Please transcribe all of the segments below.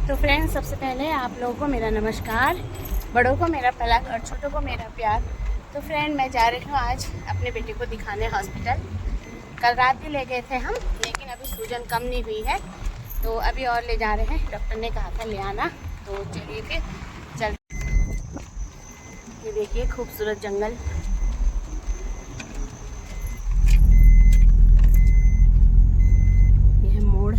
तो फ्रेंड्स, सबसे पहले आप लोगों को मेरा नमस्कार, बड़ों को मेरा पलक और छोटों को मेरा प्यार। तो फ्रेंड, मैं जा रही हूँ आज अपने बेटे को दिखाने हॉस्पिटल। कल रात भी ले गए थे हम, लेकिन अभी सूजन कम नहीं हुई है, तो अभी और ले जा रहे हैं। डॉक्टर ने कहा था ले आना, तो चलिए फिर चल। ये देखिए खूबसूरत जंगल। ये है मोड़।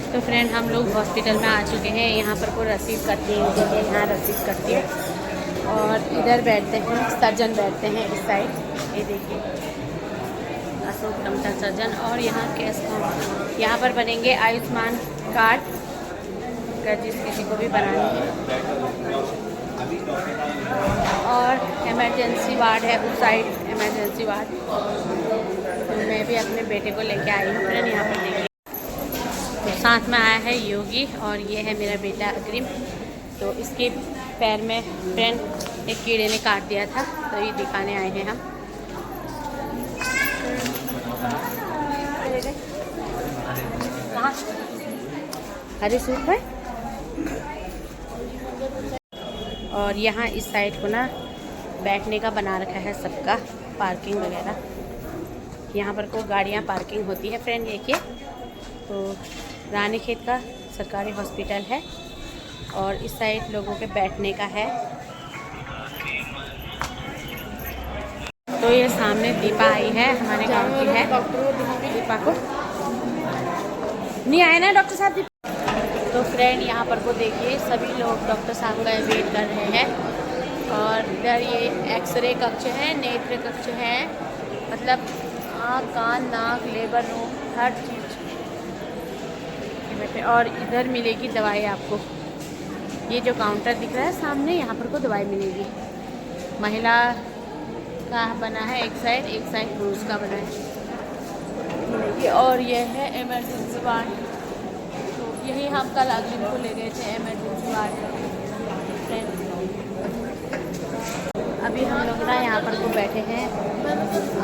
तो फ्रेंड, हम लोग हॉस्पिटल में आ चुके हैं। यहाँ पर कोई रसीद कटती है, यहाँ रसीद कटती है और इधर बैठते हैं, सर्जन बैठते हैं इस साइड। ये देखिए अशोक टमटन सर्जन। और यहाँ कैश काउंटर, यहाँ पर बनेंगे आयुष्मान कार्ड का जिस किसी को भी बनानी है। और इमरजेंसी वार्ड है उस साइड, इमरजेंसी वार्ड। तो मैं भी अपने बेटे को लेके आई हूँ फ्रेंड। यहाँ पर देखिए साथ में आया है योगी और ये है मेरा बेटा अग्रिम। तो इसके पैर में फ्रेंड एक कीड़े ने काट दिया था, तो ये दिखाने आए हैं हम। कहाँ हरी सूट है। और यहाँ इस साइड को ना बैठने का बना रखा है सबका, पार्किंग वगैरह। यहाँ पर को गाड़ियाँ पार्किंग होती है फ्रेंड। देखिए, तो रानीखेत का सरकारी हॉस्पिटल है और इस साइड लोगों के बैठने का है। तो ये सामने दीपा आई है, हमारे गांव की है। दीपा को नहीं आए ना डॉक्टर साहब। तो फ्रेंड, यहाँ पर को देखिए सभी लोग डॉक्टर साहब का वेट कर रहे हैं। और इधर ये एक्सरे कक्ष है, नेत्र कक्ष है, मतलब आँख कान नाक लेबर रूम हर चीज़। और इधर मिलेगी दवाई आपको। ये जो काउंटर दिख रहा है सामने, यहाँ पर को दवाई मिलेगी। महिला का बना है एक साइड पुरुष का बना है। और ये है इमरजेंसी वार्ड। तो यही हम कल अग्रिम को ले गए थे, इमरजेंसी वार्ड। अभी हम लोग ना यहाँ पर को बैठे हैं।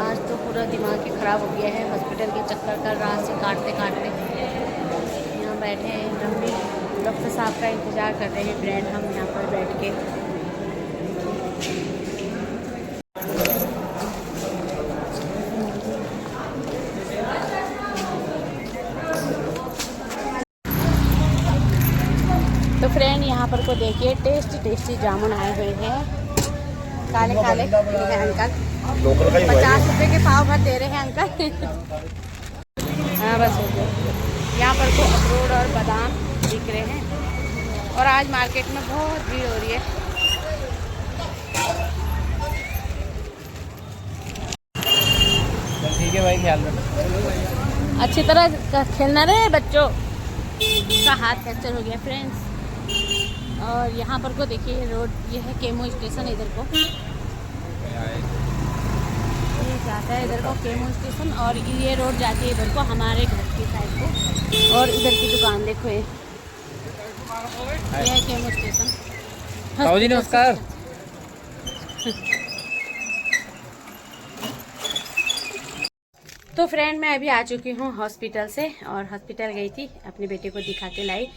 आज तो पूरा दिमाग ही ख़राब हो गया है, हॉस्पिटल के चक्कर कर रात से काटते काटते यहाँ बैठे हैं। हम भी डॉक्टर साहब का इंतज़ार कर रहे हैं फ्रेंड, हम यहाँ पर बैठ के। तो फ्रेंड, यहाँ पर को देखिए टेस्टी जामुन आए हुए हैं, काले काले हैं अंकल। 50 रुपये के पाव भर दे रहे हैं अंकल। हाँ बस हो गया। यहाँ पर को अखरोट और बादाम बिक रहे हैं और आज मार्केट में बहुत भीड़ हो रही है। ठीक है भाई, ख्याल रखना। अच्छी तरह खेलना रहे बच्चों का। हाथ फ्रैक्चर हो गया फ्रेंड्स। और यहाँ पर को देखिए रोड, ये है केमो स्टेशन। इधर को ये जाता है, इधर को केमो स्टेशन। और ये रोड जाती है इधर को हमारे घर की साइड को। और इधर की दुकान देखो, ये है केमो स्टेशन। जी नमस्कार। तो फ्रेंड, मैं अभी आ चुकी हूँ हॉस्पिटल से और हॉस्पिटल गई थी, अपने बेटे को दिखा के लाई।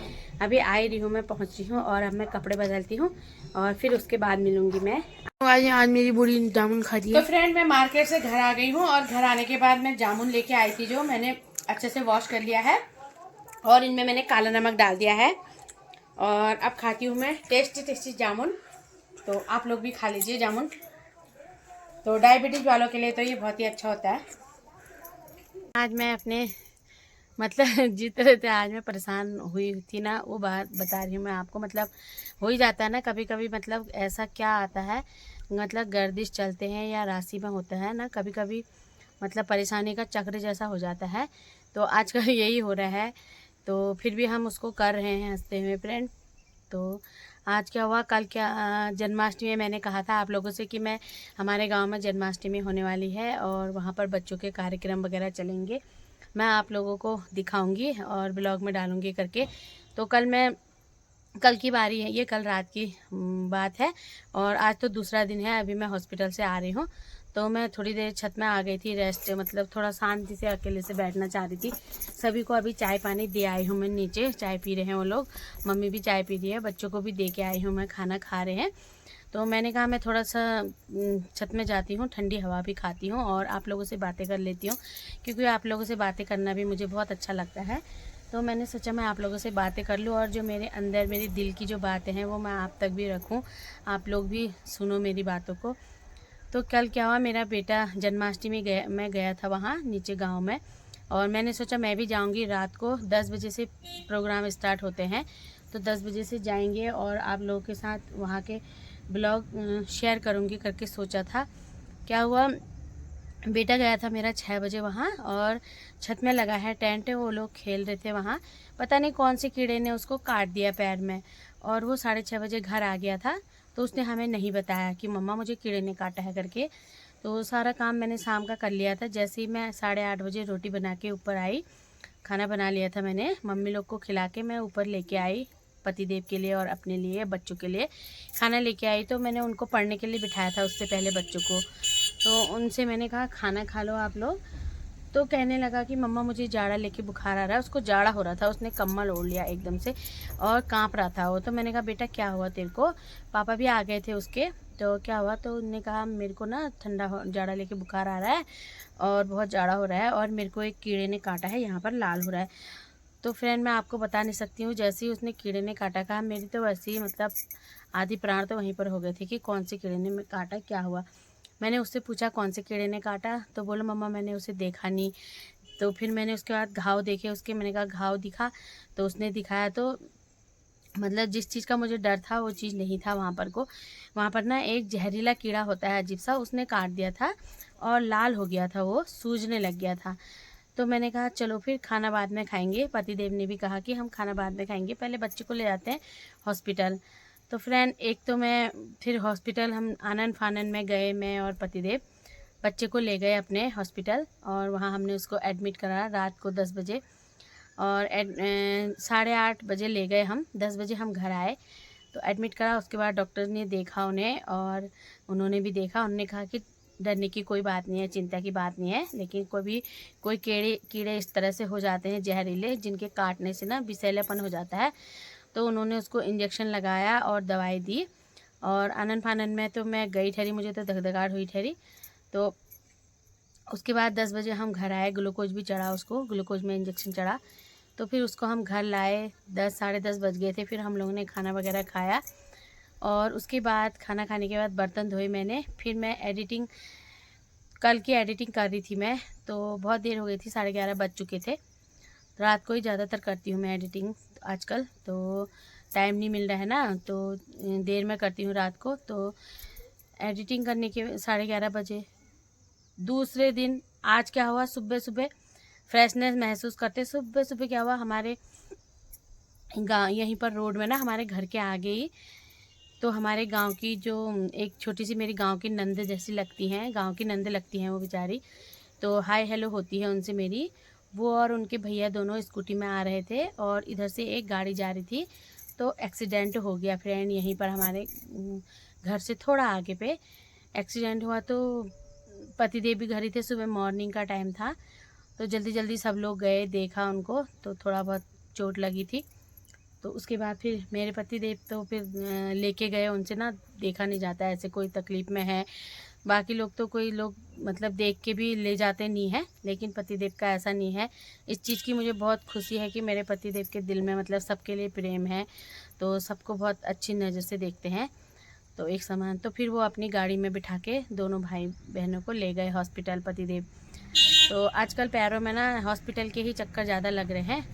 अभी आई रही हूँ, मैं पहुँच रही हूँ और अब मैं कपड़े बदलती हूँ और फिर उसके बाद मिलूंगी मैं। आज मेरी बूढ़ी जामुन खा दी है। तो फ्रेंड, मैं मार्केट से घर आ गई हूँ और घर आने के बाद मैं जामुन लेके आई थी, जो मैंने अच्छे से वॉश कर लिया है और इनमें मैंने काला नमक डाल दिया है। और अब खाती हूँ मैं टेस्टी जामुन। तो आप लोग भी खा लीजिए जामुन। तो डायबिटीज़ वालों के लिए तो ये बहुत ही अच्छा होता है। आज मैं अपने मतलब जिस तरह से आज मैं परेशान हुई थी ना, वो बात बता रही हूँ मैं आपको। मतलब हो ही जाता है ना कभी कभी, मतलब ऐसा क्या आता है, मतलब गर्दिश चलते हैं या राशि में होता है ना कभी कभी, मतलब परेशानी का चक्र जैसा हो जाता है। तो आजकल यही हो रहा है। तो फिर भी हम उसको कर रहे हैं हंसते हुए फ्रेंड। तो आज क्या हुआ, कल क्या जन्माष्टमी में मैंने कहा था आप लोगों से कि मैं हमारे गांव में जन्माष्टमी होने वाली है और वहाँ पर बच्चों के कार्यक्रम वगैरह चलेंगे, मैं आप लोगों को दिखाऊंगी और ब्लॉग में डालूंगी करके। तो कल की बारी है ये, कल रात की बात है और आज तो दूसरा दिन है। अभी मैं हॉस्पिटल से आ रही हूँ तो मैं थोड़ी देर छत में आ गई थी रेस्ट, मतलब थोड़ा शांति से अकेले से बैठना चाह रही थी। सभी को अभी चाय पानी दे आई हूँ मैं, नीचे चाय पी रहे हैं वो लोग, मम्मी भी चाय पी रही है, बच्चों को भी दे के आई हूँ मैं, खाना खा रहे हैं। तो मैंने कहा मैं थोड़ा सा छत में जाती हूँ, ठंडी हवा भी खाती हूँ और आप लोगों से बातें कर लेती हूँ, क्योंकि आप लोगों से बातें करना भी मुझे बहुत अच्छा लगता है। तो मैंने सोचा मैं आप लोगों से बातें कर लूँ और जो मेरे अंदर मेरे दिल की जो बातें हैं वो मैं आप तक भी रखूँ, आप लोग भी सुनो मेरी बातों को। तो कल क्या हुआ, मेरा बेटा जन्माष्टमी मैं गया था वहाँ नीचे गांव में और मैंने सोचा मैं भी जाऊँगी। रात को 10 बजे से प्रोग्राम स्टार्ट होते हैं, तो 10 बजे से जाएंगे और आप लोगों के साथ वहाँ के ब्लॉग शेयर करूँगी करके सोचा था। क्या हुआ, बेटा गया था मेरा 6 बजे वहाँ और छत में लगा है टेंट, वो लोग खेल रहे थे वहाँ, पता नहीं कौन से कीड़े ने उसको काट दिया पैर में और वो 6:30 बजे घर आ गया था। तो उसने हमें नहीं बताया कि मम्मा मुझे कीड़े ने काटा है करके। तो सारा काम मैंने शाम का कर लिया था। जैसे ही मैं 8:30 बजे रोटी बना के ऊपर आई, खाना बना लिया था मैंने, मम्मी लोग को खिला के मैं ऊपर लेके आई, पतिदेव के लिए और अपने लिए बच्चों के लिए खाना लेके आई। तो मैंने उनको पढ़ने के लिए बिठाया था उससे पहले बच्चों को, तो उनसे मैंने कहा खाना खा लो आप लोग। तो कहने लगा कि मम्मा मुझे जाड़ा लेके बुखार आ रहा है, उसको जाड़ा हो रहा था, उसने कम्बल ओढ़ लिया एकदम से और कांप रहा था वो। तो मैंने कहा बेटा क्या हुआ तेरे को, पापा भी आ गए थे उसके, तो क्या हुआ, तो उन्होंने कहा मेरे को ना जाड़ा लेके बुखार आ रहा है और बहुत जाड़ा हो रहा है और मेरे को एक कीड़े ने काटा है, यहाँ पर लाल हो रहा है। तो फ्रेंड मैं आपको बता नहीं सकती हूँ, जैसे ही उसने कीड़े ने काटा, कहा मेरी तो वैसे ही मतलब आधी प्राण तो वहीं पर हो गए थे कि कौन से कीड़े ने काटा, क्या हुआ। मैंने उससे पूछा कौन से कीड़े ने काटा, तो बोला मम्मा मैंने उसे देखा नहीं। तो फिर मैंने उसके बाद घाव देखे उसके, मैंने कहा घाव दिखा, तो उसने दिखाया, तो मतलब जिस चीज़ का मुझे डर था वो चीज़ नहीं था वहाँ पर ना एक जहरीला कीड़ा होता है अजीब सा, उसने काट दिया था और लाल हो गया था, वो सूजने लग गया था। तो मैंने कहा चलो फिर खाना बाद में खाएंगे, पतिदेव ने भी कहा कि हम खाना बाद में खाएंगे, पहले बच्चे को ले जाते हैं हॉस्पिटल। तो फ्रेंड एक तो मैं फिर हॉस्पिटल हम आनन फानन में गए, मैं और पतिदेव बच्चे को ले गए अपने हॉस्पिटल और वहाँ हमने उसको एडमिट करा रात को 10 बजे और 8:30 बजे ले गए हम, 10 बजे हम घर आए। तो एडमिट करा, उसके बाद डॉक्टर ने देखा उन्हें और उन्होंने भी देखा, उन्होंने कहा कि डरने की कोई बात नहीं है, चिंता की बात नहीं है, लेकिन कोई कीड़े इस तरह से हो जाते हैं जहरीले, जिनके काटने से ना विषैलापन हो जाता है। तो उन्होंने उसको इंजेक्शन लगाया और दवाई दी और आनन फानन में तो मैं गई ठहरी, मुझे तो धकधकाहट हुई ठहरी। तो उसके बाद 10 बजे हम घर आए, ग्लूकोज भी चढ़ा उसको, ग्लूकोज में इंजेक्शन चढ़ा। तो फिर उसको हम घर लाए, 10 साढ़े 10 बज गए थे। फिर हम लोगों ने खाना वगैरह खाया और उसके बाद खाना खाने के बाद बर्तन धोए मैंने। फिर मैं कल की एडिटिंग कर रही थी मैं, तो बहुत देर हो गई थी, 11:30 बज चुके थे। रात को ही ज़्यादातर करती हूँ मैं एडिटिंग आजकल, तो टाइम नहीं मिल रहा है ना, तो देर में करती हूँ रात को। तो एडिटिंग करने के 11:30 बजे दूसरे दिन आज क्या हुआ, सुबह सुबह फ्रेशनेस महसूस करते, सुबह सुबह क्या हुआ, हमारे गाँव यहीं पर रोड में ना, हमारे घर के आगे ही, तो हमारे गांव की जो एक छोटी सी मेरी गांव की नंद जैसी लगती हैं, गांव की नंद लगती हैं वो बेचारी, तो हाय हेलो होती है उनसे मेरी। वो और उनके भैया दोनों स्कूटी में आ रहे थे और इधर से एक गाड़ी जा रही थी, तो एक्सीडेंट हो गया फ्रेंड, यहीं पर हमारे घर से थोड़ा आगे पे एक्सीडेंट हुआ। तो पतिदेव भी घर ही थे, सुबह मॉर्निंग का टाइम था, तो जल्दी जल्दी सब लोग गए, देखा उनको, तो थोड़ा बहुत चोट लगी थी। तो उसके बाद फिर मेरे पतिदेव तो फिर लेके गए, उनसे ना देखा नहीं जाता ऐसे कोई तकलीफ़ में है, बाकी लोग तो कोई लोग मतलब देख के भी ले जाते नहीं है, लेकिन पतिदेव का ऐसा नहीं है। इस चीज़ की मुझे बहुत खुशी है कि मेरे पतिदेव के दिल में मतलब सबके लिए प्रेम है, तो सबको बहुत अच्छी नज़र से देखते हैं, तो एक समान। तो फिर वो अपनी गाड़ी में बिठा के दोनों भाई बहनों को ले गए हॉस्पिटल पतिदेव। तो आजकल पैरों में ना हॉस्पिटल के ही चक्कर ज़्यादा लग रहे हैं।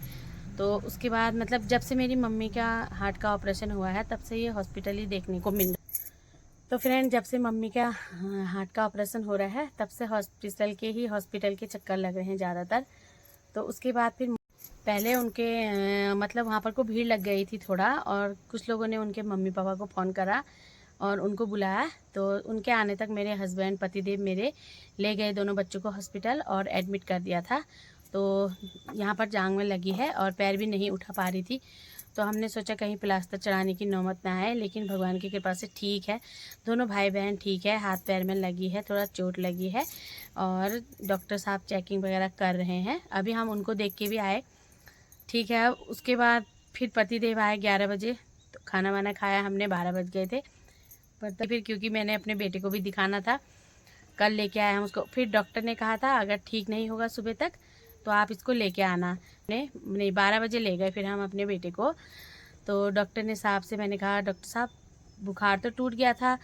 तो उसके बाद मतलब जब से मेरी मम्मी का हार्ट का ऑपरेशन हुआ है तब से ये हॉस्पिटल ही देखने को मिल रहा है। तो फ्रेंड जब से मम्मी का हार्ट का ऑपरेशन हो रहा है तब से हॉस्पिटल के चक्कर लग रहे हैं ज़्यादातर। तो उसके बाद फिर पहले उनके मतलब वहाँ पर को भीड़ लग गई थी थोड़ा, और कुछ लोगों ने उनके मम्मी पापा को फ़ोन करा और उनको बुलाया। तो उनके आने तक मेरे हस्बैंड पतिदेव मेरे ले गए दोनों बच्चों को हॉस्पिटल और एडमिट कर दिया था। तो यहाँ पर जांघ में लगी है और पैर भी नहीं उठा पा रही थी। तो हमने सोचा कहीं प्लास्टर चढ़ाने की नौबत ना आए, लेकिन भगवान की कृपा से ठीक है। दोनों भाई बहन ठीक है, हाथ पैर में लगी है, थोड़ा चोट लगी है और डॉक्टर साहब चेकिंग वगैरह कर रहे हैं। अभी हम उनको देख के भी आए, ठीक है। उसके बाद फिर पतिदेव आए 11 बजे, तो खाना वाना खाया हमने, 12 बज गए थे। पर फिर क्योंकि मैंने अपने बेटे को भी दिखाना था, कल लेके आए हम उसको। फिर डॉक्टर ने कहा था अगर ठीक नहीं होगा सुबह तक तो आप इसको लेके आना। नहीं 12 बजे ले गए फिर हम अपने बेटे को। तो डॉक्टर ने साहब से मैंने कहा डॉक्टर साहब बुखार तो टूट गया था,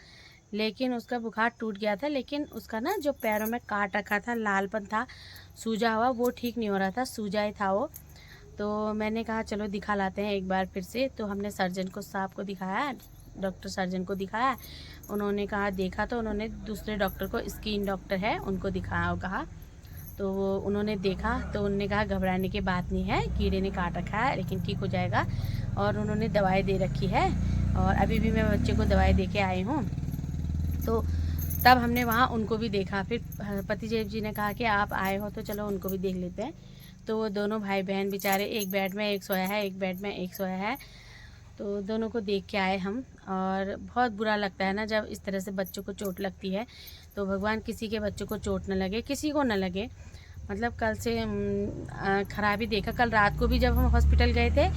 लेकिन उसका बुखार टूट गया था, लेकिन उसका ना जो पैरों में काट रखा था, लालपन था, सूजा हुआ, वो ठीक नहीं हो रहा था, सूजा ही था वो। तो मैंने कहा चलो दिखा लाते हैं एक बार फिर से। तो हमने सर्जन को साहब को दिखाया, डॉक्टर सर्जन को दिखाया। उन्होंने कहा देखा तो उन्होंने दूसरे डॉक्टर को, स्किन डॉक्टर है उनको दिखाया, कहा। तो वो उन्होंने देखा तो उन्होंने कहा घबराने की बात नहीं है, कीड़े ने काट रखा है लेकिन ठीक हो जाएगा। और उन्होंने दवाई दे रखी है और अभी भी मैं बच्चे को दवाई दे के आई हूँ। तो तब हमने वहाँ उनको भी देखा। फिर पतिदेव जी ने कहा कि आप आए हो तो चलो उनको भी देख लेते हैं। तो वो दोनों भाई बहन बेचारे एक बेड में एक सोया है, एक बेड में एक सोया है। तो दोनों को देख के आए हम। और बहुत बुरा लगता है ना जब इस तरह से बच्चों को चोट लगती है। तो भगवान किसी के बच्चों को चोट न लगे, किसी को न लगे। मतलब कल से खराबी देखा। कल रात को भी जब हम हॉस्पिटल गए थे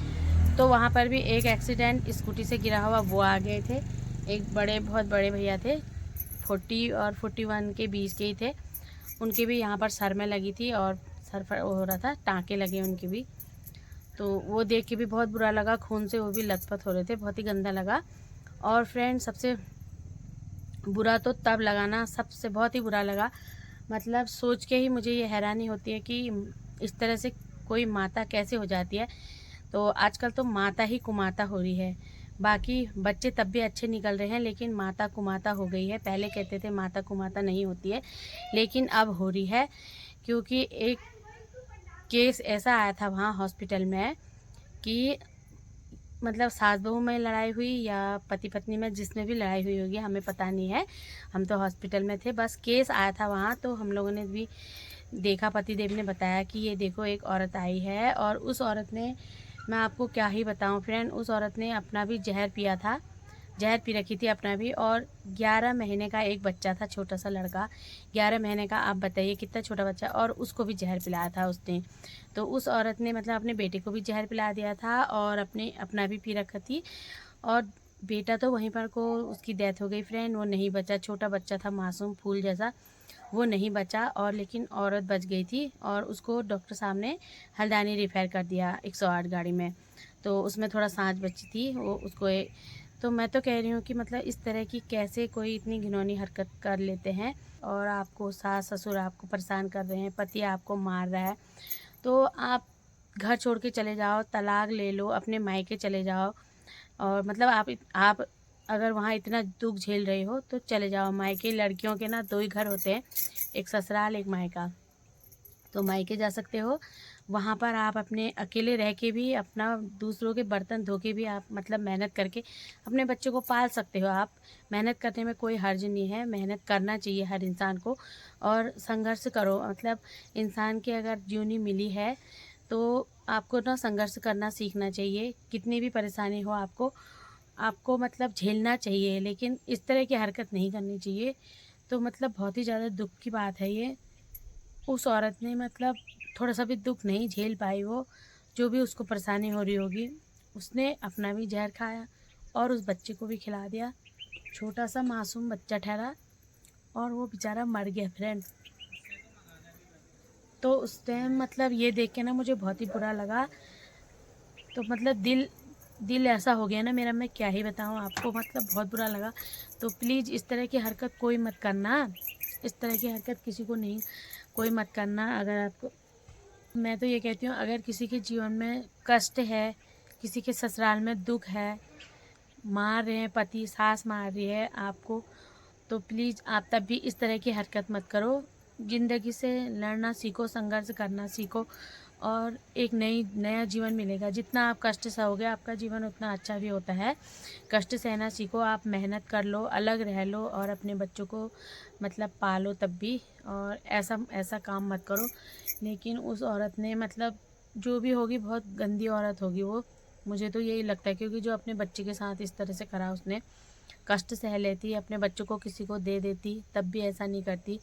तो वहाँ पर भी एक एक्सीडेंट स्कूटी से गिरा हुआ वो आ गए थे। एक बहुत बड़े भैया थे, 40 और 41 के बीच के ही थे। उनके भी यहाँ पर सर में लगी थी और सर पर हो रहा था, टाँके लगे उनके भी। तो वो देख के भी बहुत बुरा लगा, खून से वो भी लथपथ हो रहे थे, बहुत ही गंदा लगा। और फ्रेंड सबसे बुरा तो तब लगा ना, सबसे बहुत ही बुरा लगा। मतलब सोच के ही मुझे ये हैरानी होती है कि इस तरह से कोई माता कैसे हो जाती है। तो आजकल तो माता ही कुमाता हो रही है। बाकी बच्चे तब भी अच्छे निकल रहे हैं, लेकिन माता कुमाता हो गई है। पहले कहते थे माता कुमाता नहीं होती है, लेकिन अब हो रही है। क्योंकि एक केस ऐसा आया था वहाँ हॉस्पिटल में कि मतलब सास बहू में लड़ाई हुई या पति पत्नी में, जिसमें भी लड़ाई हुई होगी हमें पता नहीं है, हम तो हॉस्पिटल में थे। बस केस आया था वहाँ, तो हम लोगों ने भी देखा। पतिदेव ने बताया कि ये देखो एक औरत आई है, और उस औरत ने, मैं आपको क्या ही बताऊँ फ्रेंड, उस औरत ने अपना भी जहर पिया था, जहर पी रखी थी अपना भी। और 11 महीने का एक बच्चा था, छोटा सा लड़का, 11 महीने का। आप बताइए कितना छोटा बच्चा, और उसको भी जहर पिलाया था उसने। तो उस औरत ने मतलब अपने बेटे को भी जहर पिला दिया था और अपना भी पी रखा थी। और बेटा तो वहीं पर को उसकी डेथ हो गई फ्रेंड, वो नहीं बचा। छोटा बच्चा था, मासूम फूल जैसा, वो नहीं बचा। और लेकिन औरत बच गई थी, और उसको डॉक्टर साहब ने हल्द्वानी रेफ़र कर दिया 108 गाड़ी में। तो उसमें थोड़ा सांस बची थी, वो उसको तो मैं तो कह रही हूँ कि मतलब इस तरह की कैसे कोई इतनी घिनौनी हरकत कर लेते हैं। और आपको सास ससुर आपको परेशान कर रहे हैं, पति आपको मार रहा है, तो आप घर छोड़ के चले जाओ, तलाक ले लो, अपने मायके चले जाओ। और मतलब आप अगर वहाँ इतना दुख झेल रहे हो तो चले जाओ मायके। लड़कियों के ना 2 ही घर होते हैं, एक ससुराल एक मायका। तो मायके जा सकते हो, वहाँ पर आप अपने अकेले रह के भी अपना दूसरों के बर्तन धो के भी आप मतलब मेहनत करके अपने बच्चों को पाल सकते हो। आप मेहनत करने में कोई हर्ज नहीं है, मेहनत करना चाहिए हर इंसान को। और संघर्ष करो, मतलब इंसान की अगर जीवनी मिली है तो आपको ना संघर्ष करना सीखना चाहिए। कितनी भी परेशानी हो आपको मतलब झेलना चाहिए, लेकिन इस तरह की हरकत नहीं करनी चाहिए। तो मतलब बहुत ही ज़्यादा दुख की बात है ये। उस औरत ने मतलब थोड़ा सा भी दुख नहीं झेल पाई, वो जो भी उसको परेशानी हो रही होगी, उसने अपना भी जहर खाया और उस बच्चे को भी खिला दिया। छोटा सा मासूम बच्चा ठहरा और वो बेचारा मर गया फ्रेंड। तो उस टाइम मतलब ये देख के ना मुझे बहुत ही बुरा लगा। तो मतलब दिल ऐसा हो गया ना मेरा, मैं क्या ही बताऊँ आपको, मतलब बहुत बुरा लगा। तो प्लीज़ इस तरह की हरकत कोई मत करना, इस तरह की हरकत किसी को नहीं कोई मत करना। अगर आपको, मैं तो ये कहती हूँ अगर किसी के जीवन में कष्ट है, किसी के ससुराल में दुख है, मार रहे हैं पति, सास मार रही है आपको, तो प्लीज़ आप तब भी इस तरह की हरकत मत करो। ज़िंदगी से लड़ना सीखो, संघर्ष करना सीखो। और एक नया जीवन मिलेगा। जितना आप कष्ट सहोगे आपका जीवन उतना अच्छा भी होता है। कष्ट सहना सीखो, आप मेहनत कर लो, अलग रह लो और अपने बच्चों को मतलब पालो तब भी। और ऐसा काम मत करो। लेकिन उस औरत ने मतलब जो भी होगी बहुत गंदी औरत होगी वो, मुझे तो यही लगता है, क्योंकि जो अपने बच्चे के साथ इस तरह से करा, उसने कष्ट सह लेती, अपने बच्चों को किसी को दे देती तब भी ऐसा नहीं करती।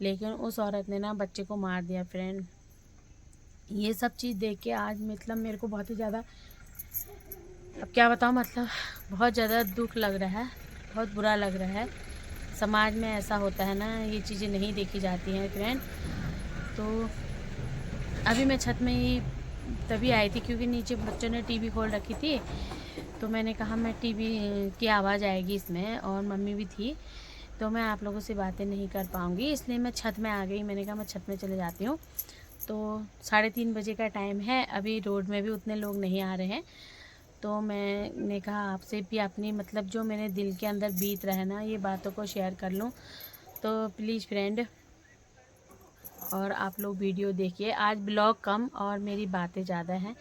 लेकिन उस औरत ने ना बच्चे को मार दिया फ्रेंड। ये सब चीज़ देख के आज मतलब मेरे को बहुत ही ज़्यादा, अब क्या बताऊँ, मतलब बहुत ज़्यादा दुख लग रहा है, बहुत बुरा लग रहा है। समाज में ऐसा होता है ना, ये चीज़ें नहीं देखी जाती हैं फ्रेंड। तो अभी मैं छत में ही तभी आई थी क्योंकि नीचे बच्चों ने टीवी खोल रखी थी, तो मैंने कहा मैं टीवी की आवाज़ आएगी इसमें, और मम्मी भी थी तो मैं आप लोगों से बातें नहीं कर पाऊँगी, इसलिए मैं छत में आ गई। मैंने कहा मैं छत में चले जाती हूँ। तो 3:30 बजे का टाइम है, अभी रोड में भी उतने लोग नहीं आ रहे हैं। तो मैंने कहा आपसे भी अपनी मतलब जो मेरे दिल के अंदर बीत रहा है ना, ये बातों को शेयर कर लूँ। तो प्लीज़ फ्रेंड, और आप लोग वीडियो देखिए। आज ब्लॉग कम और मेरी बातें ज़्यादा हैं।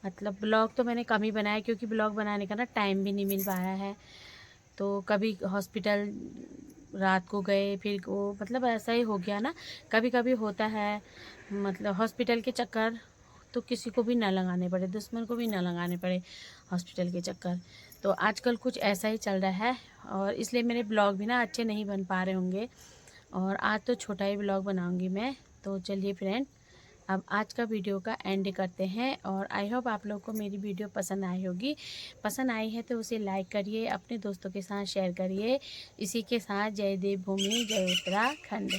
मतलब ब्लॉग तो मैंने कम ही बनाया क्योंकि ब्लॉग बनाने का ना टाइम भी नहीं मिल पाया है। तो कभी हॉस्पिटल रात को गए, फिर वो मतलब ऐसा ही हो गया ना, कभी कभी होता है। मतलब हॉस्पिटल के चक्कर तो किसी को भी ना लगाने पड़े, दुश्मन को भी ना लगाने पड़े हॉस्पिटल के चक्कर। तो आजकल कुछ ऐसा ही चल रहा है और इसलिए मेरे ब्लॉग भी ना अच्छे नहीं बन पा रहे होंगे। और आज तो छोटा ही ब्लॉग बनाऊंगी मैं। तो चलिए फ्रेंड, अब आज का वीडियो का एंड करते हैं। और आई होप आप लोग को मेरी वीडियो पसंद आई होगी। पसंद आई है तो उसे लाइक करिए, अपने दोस्तों के साथ शेयर करिए। इसी के साथ जय देवभूमि, जय उत्तराखंड।